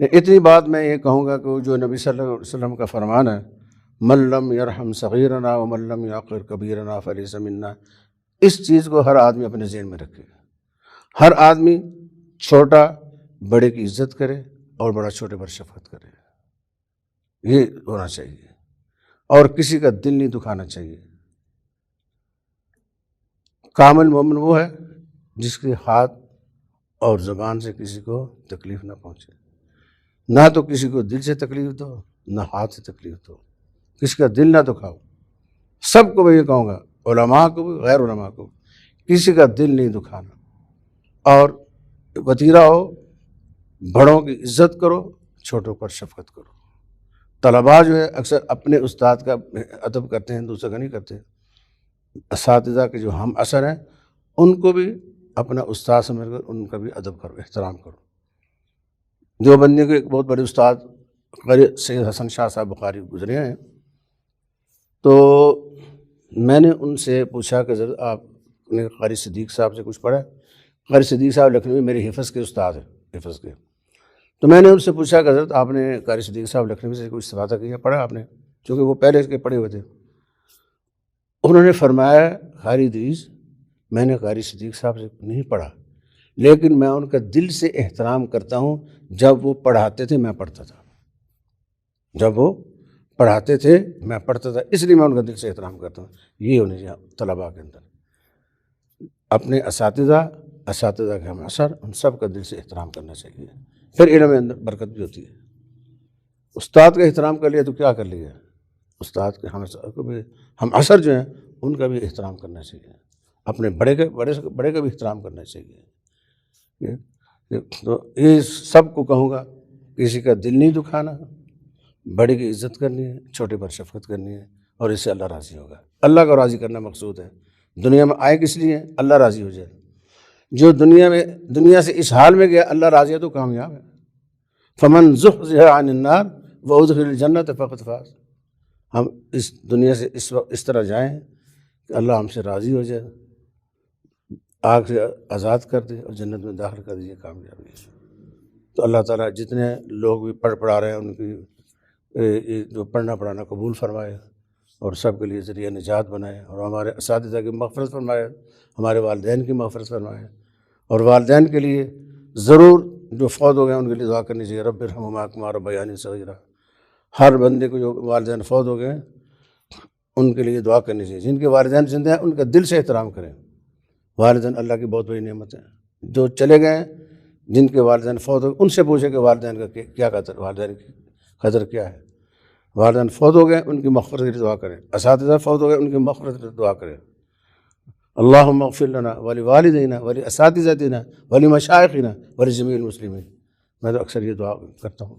اتنی بات میں یہ کہوں گا کہ جو نبی صلی اللہ علیہ وسلم کا فرمان ہے، من لم یرحم صغیرنا ومن لم یعقر کبیرنا فلیس منا، اس چیز کو ہر آدمی اپنے ذہن میں رکھے۔ ہر آدمی چھوٹا بڑے کی عزت کرے اور بڑا چھوٹے پر شفقت کرے، یہ ہونا چاہیے، اور کسی کا دل نہیں دکھانا چاہیے۔ کامل مومن وہ ہے جس کے ہاتھ اور زبان سے کسی کو تکلیف نہ پہنچے، نہ تو کسی کو دل سے تکلیف دو نہ ہاتھ سے تکلیف دو، کسی کا دل نہ دکھاؤ۔ سب کو میں یہ کہوں گا، علماء کو بھی غیر علماء کو بھی، کسی کا دل نہیں دکھانا، اور وتیرہ ہو، بڑوں کی عزت کرو، چھوٹوں پر شفقت کرو۔ طلباء جو ہے اکثر اپنے استاد کا ادب کرتے ہیں، دوسرے کا نہیں کرتے۔ اساتذہ کے جو ہم اثر ہیں ان کو بھی اپنا استاد سمجھ کر ان کا بھی ادب کرو، احترام کرو۔ دیوبندی کے ایک بہت بڑے استاد قاری سید حسن شاہ صاحب بخاری گزرے ہیں، تو میں نے ان سے پوچھا کہ حضرت آپ نے قاری صدیق صاحب سے کچھ پڑھا؟ قاری صدیق صاحب لکھنوی میرے حفظ کے استاد ہیں، حفظ کے۔ تو میں نے ان سے پوچھا کہ حضرت آپ نے قاری صدیق صاحب لکھنوی سے کچھ استفادہ کیا، پڑھا آپ نے؟ چونکہ وہ پہلے کے پڑھے ہوئے تھے۔ انہوں نے فرمایا، قاری ادریس، میں نے قاری صدیق صاحب سے نہیں پڑھا، لیکن میں ان کا دل سے احترام کرتا ہوں۔ جب وہ پڑھاتے تھے میں پڑھتا تھا، جب وہ پڑھاتے تھے میں پڑھتا تھا، اس لیے میں ان کا دل سے احترام کرتا ہوں۔ یہ ہونے چاہیے طلباء کے اندر، اپنے اساتذہ کے ہم اثر، ان سب کا دل سے احترام کرنا چاہیے، پھر علم میں اندر برکت بھی ہوتی ہے۔ استاد کا احترام کر لیا تو کیا کر لیا، استاد کے ہم اثر جو ہیں ان کا بھی احترام کرنا چاہیے، اپنے بڑے کا بھی احترام کرنا چاہیے۔ تو یہ سب کو کہوں گا، کسی کا دل نہیں دکھانا، بڑے کی عزت کرنی ہے، چھوٹے پر شفقت کرنی ہے، اور اس سے اللہ راضی ہوگا۔ اللہ کو راضی کرنا مقصود ہے۔ دنیا میں آئے کس لیے؟ اللہ راضی ہو جائے۔ جو دنیا سے اس حال میں گیا اللہ راضی ہے تو کامیاب ہے۔ فمن زحزح عن النار وادخل الجنۃ فقد فاز۔ ہم اس دنیا سے اس طرح جائیں کہ اللہ ہم سے راضی ہو جائے، آگ سے آزاد کر دے اور جنت میں داخل کر دے، یہ کامیابی ہے۔ تو اللہ تعالیٰ جتنے لوگ بھی پڑھا رہے ہیں ان کی جو پڑھنا پڑھانا قبول فرمائے، اور سب کے لیے ذریعہ نجات بنائے، اور ہمارے اساتذہ کی مغفرت فرمائے، ہمارے والدین کی مغفرت فرمائے، اور والدین کے لیے ضرور جو فوت ہو گئے ان کے لیے دعا کرنی چاہیے، رب ارحمہما کما ربیانی صغیرا۔ ہر بندے کو جو والدین فوت ہو گئے ان کے لیے دعا کرنی چاہیے۔ جن کے والدین زندہ ہیں ان کا دل سے احترام کریں، والدین اللہ کی بہت بڑی نعمت ہے۔ جو چلے گئے ہیں، جن کے والدین فوت ہو گئے، ان سے پوچھیں کہ والدین کا کیا قدر، والدین کی قدر کیا ہے۔ والدین فوت ہو گئے ان کی مغفرت کے لیے دعا کریں، اساتذہ فوت ہو گئے ان کی مغفرت کے لیے دعا کریں۔ اللہم اغفر لنا ولوالدینا ولاساتذتنا ولمشائخنا ولجمیع المسلمین۔ میں تو اکثر یہ دعا کرتا ہوں۔